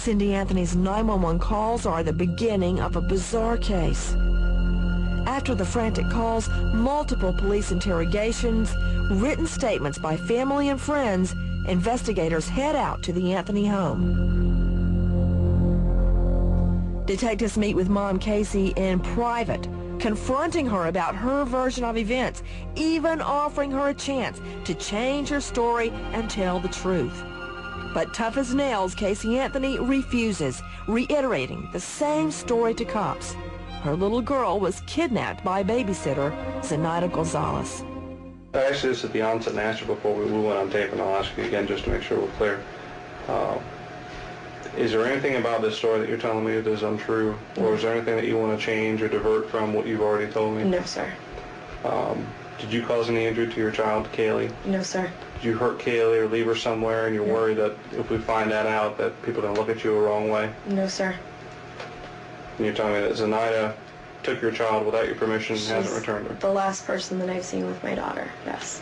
Cindy Anthony's 911 calls are the beginning of a bizarre case. After the frantic calls, multiple police interrogations, written statements by family and friends, investigators head out to the Anthony home. Detectives meet with Mom Casey in private, confronting her about her version of events, even offering her a chance to change her story and tell the truth. But tough as nails, Caylee Anthony refuses, reiterating the same story to cops. Her little girl was kidnapped by a babysitter, Zenaida Gonzalez. I asked you this at the onset and asked you before we went on tape, and I'll ask you again just to make sure we're clear. Is there anything about this story that you're telling me that is untrue, or is there anything that you want to change or divert from what you've already told me? No, sir. Did you cause any injury to your child, Caylee? No, sir. Did you hurt Caylee or leave her somewhere, and you're worried that if we find that out, that people are going to look at you the wrong way? No, sir. And you're telling me that Zenaida took your child without your permission and hasn't returned her? The last person that I've seen with my daughter, yes.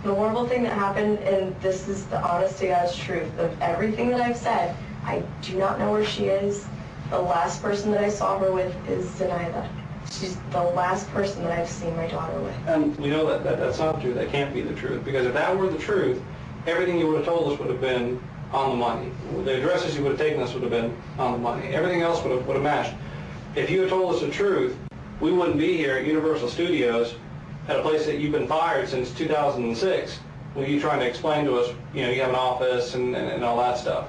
The horrible thing that happened, and this is the honest to God's truth of everything that I've said, I do not know where she is. The last person that I saw her with is Zenaida. She's the last person that I've seen my daughter with. And we know that that's not true. That can't be the truth. Because if that were the truth, everything you would have told us would have been on the money. The addresses you would have taken us would have been on the money. Everything else would have matched. If you had told us the truth, we wouldn't be here at Universal Studios at a place that you've been fired since 2006. With you trying to explain to us, you have an office and all that stuff.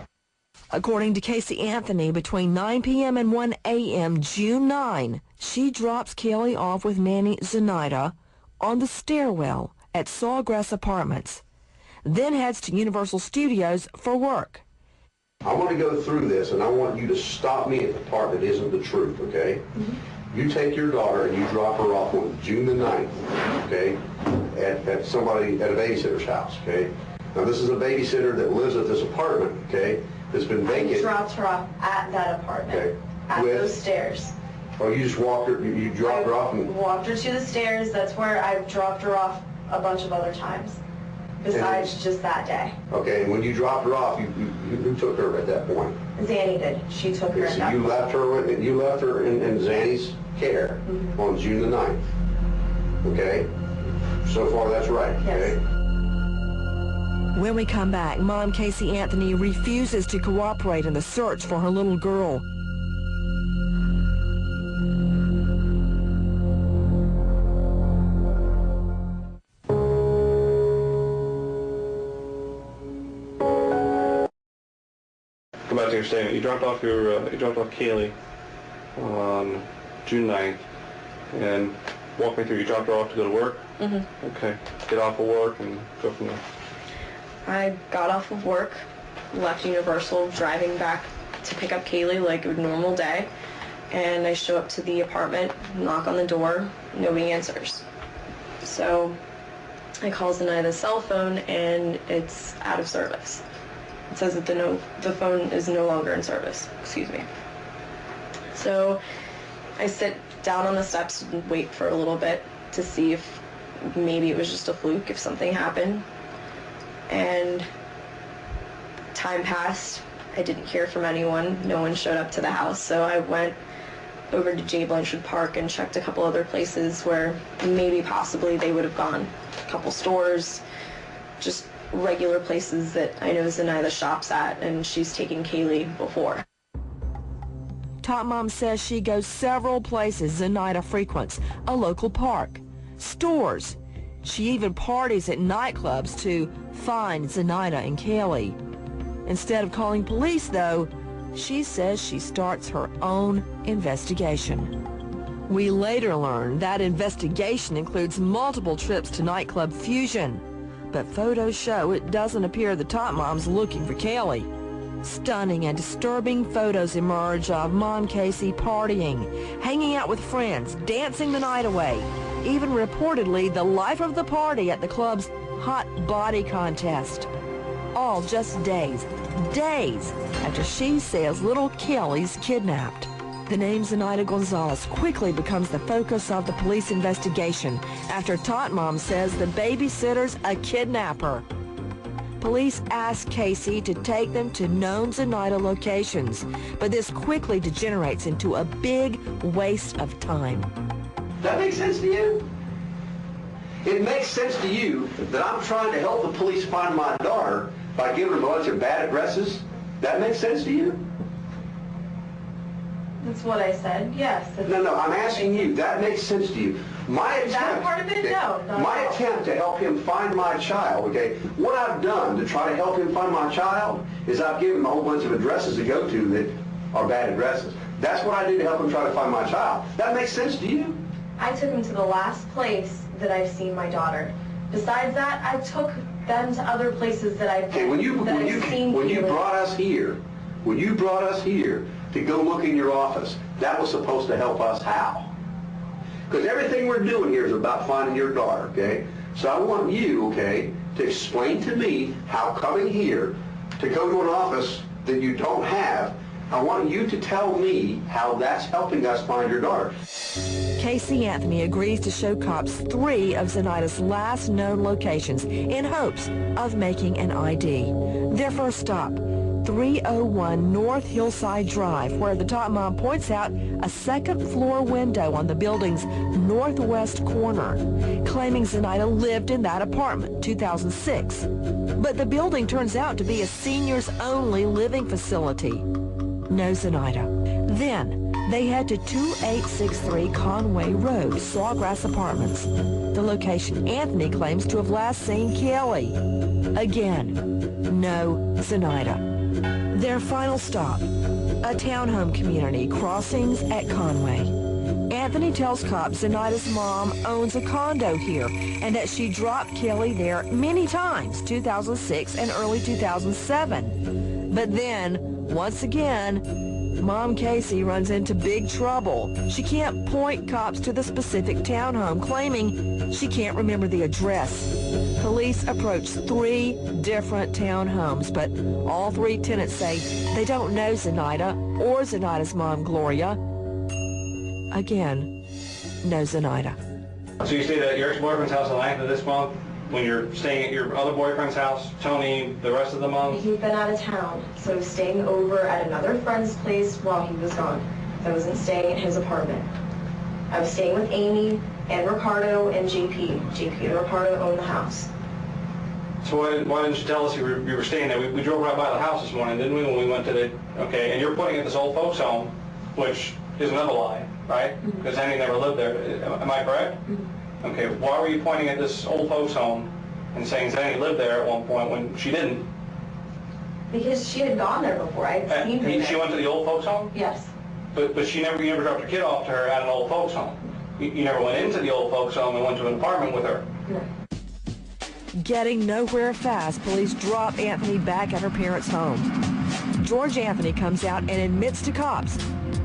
According to Caylee Anthony, between 9 p.m. and 1 a.m. June 9, she drops Caylee off with nanny Zenaida on the stairwell at Sawgrass Apartments, then heads to Universal Studios for work. I want to go through this, and I want you to stop me at the part that isn't the truth, okay? You take your daughter and you drop her off on June the 9th, okay, at a babysitter's house, okay? Now, this is a babysitter that lives at this apartment, okay? That's been vacant. I dropped her off at that apartment, okay, at those stairs. Oh, you just walked her, you dropped her off? And walked her to the stairs. That's where I've dropped her off a bunch of other times, besides just that day. Okay, and when you dropped her off, who took her at that point? Zanny did. She took her at that point. You left her in Zanny's care on June the 9th, okay? So far, that's right, okay? Yes. When we come back, Mom Caylee Anthony refuses to cooperate in the search for her little girl. Go back to your statement. You dropped off Caylee on June 9th, and walk me through. You dropped her off to go to work. Okay. Get off of work and go from there. I got off of work, left Universal, driving back to pick up Caylee like a normal day, and I show up to the apartment, knock on the door, nobody answers. So I call Zenaida's cell phone, and it's out of service. It says that the phone is no longer in service. Excuse me. So I sit down on the steps and wait for a little bit to see if maybe it was just a fluke, if something happened. And time passed. I didn't hear from anyone. No one showed up to the house. So I went over to J. Blanchard Park and checked a couple other places where maybe possibly they would have gone. A couple stores, just regular places that I know Zenaida shops at, and she's taken Caylee before. Top Mom says she goes several places Zenaida frequents, a local park, stores. She even parties at nightclubs to find Zenaida and Caylee. Instead of calling police, though, she says she starts her own investigation. We later learn that investigation includes multiple trips to nightclub Fusion, but photos show it doesn't appear the Top Mom's looking for Caylee. Stunning and disturbing photos emerge of Mom Casey partying, hanging out with friends, dancing the night away, even reportedly the life of the party at the club's hot body contest. All just days after she says little Caylee's kidnapped. The name Zenaida Gonzalez quickly becomes the focus of the police investigation after Tot Mom says the babysitter's a kidnapper. Police ask Casey to take them to known Zenaida locations, but this quickly degenerates into a big waste of time. That makes sense to you? It makes sense to you that I'm trying to help the police find my daughter by giving them a bunch of bad addresses? That makes sense to you? That's what I said, yes. No, I'm asking you, that makes sense to you. That part of it, no. My attempt to help him find my child, okay, what I've done to try to help him find my child is I've given him a whole bunch of addresses to go to that are bad addresses. That's what I do to help him try to find my child. That makes sense to you? I took him to the last place that I've seen my daughter. Besides that, I took them to other places that I've Okay, when you brought us here to go look in your office, that was supposed to help us how? Because everything we're doing here is about finding your daughter, okay? So I want you, okay, to explain to me how coming here to go to an office that you don't have, I want you to tell me how that's helping us find your daughter. Caylee Anthony agrees to show cops 3 of Zenaida's last known locations in hopes of making an ID. Their first stop, 301 North Hillside Drive, where the top mom points out a second-floor window on the building's northwest corner, claiming Zenaida lived in that apartment, 2006. But the building turns out to be a seniors-only living facility. No Zenaida. Then, they head to 2863 Conway Road, Sawgrass Apartments, the location Anthony claims to have last seen Caylee. Again, no Zenaida. Their final stop, a townhome community, Crossings at Conway. Anthony tells cops Zenaida's mom owns a condo here and that she dropped Caylee there many times, 2006 and early 2007. But then, once again, Mom Casey runs into big trouble. She can't point cops to the specific townhome, claiming she can't remember the address. Police approach 3 different townhomes, but all 3 tenants say they don't know Zenaida or Zenaida's mom, Gloria. Again, no Zenaida. So you stayed at your ex-boyfriend's house the length of this month? When you're staying at your other boyfriend's house, Tony, the rest of the month? He'd been out of town, so I was staying over at another friend's place while he was gone. I wasn't staying at his apartment. I was staying with Amy and Ricardo and JP. JP and Ricardo own the house. So why didn't you tell us you were staying there? We drove right by the house this morning, didn't we, when we went to the... Okay, and you're putting it at this old folks' home, which is another lie, right? Because Henry never lived there. Am I correct? Okay, why were you pointing at this old folks' home and saying Zanny lived there at one point when she didn't? Because she had gone there before. I'd seen her there. She went to the old folks' home? Yes. But you never dropped your kid off to her at an old folks' home. You never went into the old folks' home and went to an apartment with her. No. Getting nowhere fast, police drop Anthony back at her parents' home. George Anthony comes out and admits to cops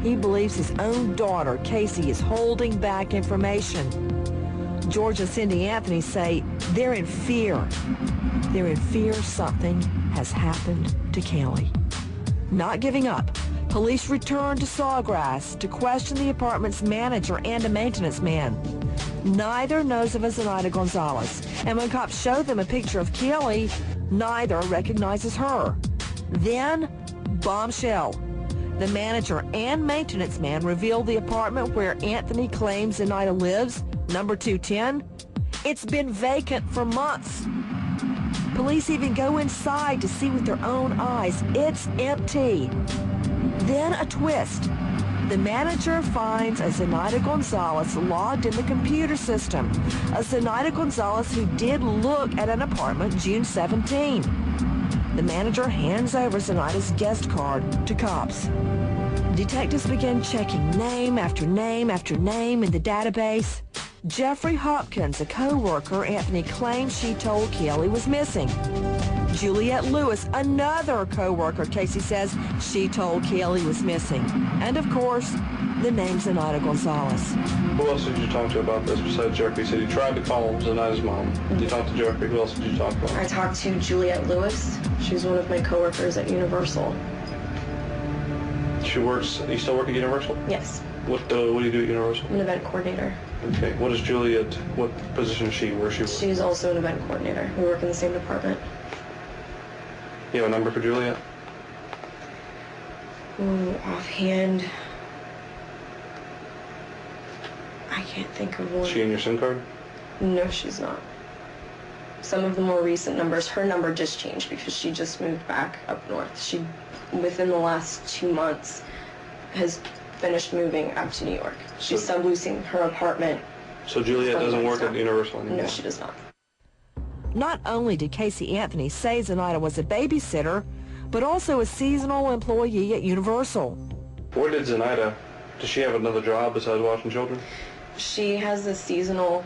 he believes his own daughter, Casey, is holding back information. George and Cindy Anthony say they're in fear. They're in fear something has happened to Caylee. Not giving up, police return to Sawgrass to question the apartment's manager and a maintenance man. Neither knows of a Zenaida Gonzalez, and when cops show them a picture of Caylee, neither recognizes her. Then, bombshell. The manager and maintenance man reveal the apartment where Anthony claims Zenaida lives, number 210. It's been vacant for months. Police even go inside to see with their own eyes. It's empty. Then a twist. The manager finds a Zenaida Gonzalez logged in the computer system. A Zenaida Gonzalez who did look at an apartment June 17. The manager hands over Zenaida's guest card to cops. Detectives begin checking name after name after name in the database. Jeffrey Hopkins, a co-worker Anthony claims she told Caylee was missing. Juliet Lewis, another co-worker Casey says she told Caylee was missing. And of course, the name Zenaida Gonzalez. Who else did you talk to about this besides Jeffrey? You said you tried to call Zenaida's mom. Did you talk to Jeffrey? Who else did you talk to? I talked to Juliet Lewis. She's one of my coworkers at Universal. She works, you still work at Universal? Yes. What do you do at Universal? I'm an event coordinator. Okay. What is Juliet, what position is she? Where is she? She's also an event coordinator. We work in the same department. You have a number for Juliet? Ooh, offhand, I can't think of one. Is she in your SIM card? No, she's not. Some of the more recent numbers, her number just changed because she just moved back up north. She, within the last 2 months, has finished moving up to New York. She's subleasing her apartment. So Juliet doesn't work at Universal anymore? No, she does not. Not only did Caylee Anthony say Zenaida was a babysitter, but also a seasonal employee at Universal. Where did Zenaida, does she have another job besides watching children? She has a seasonal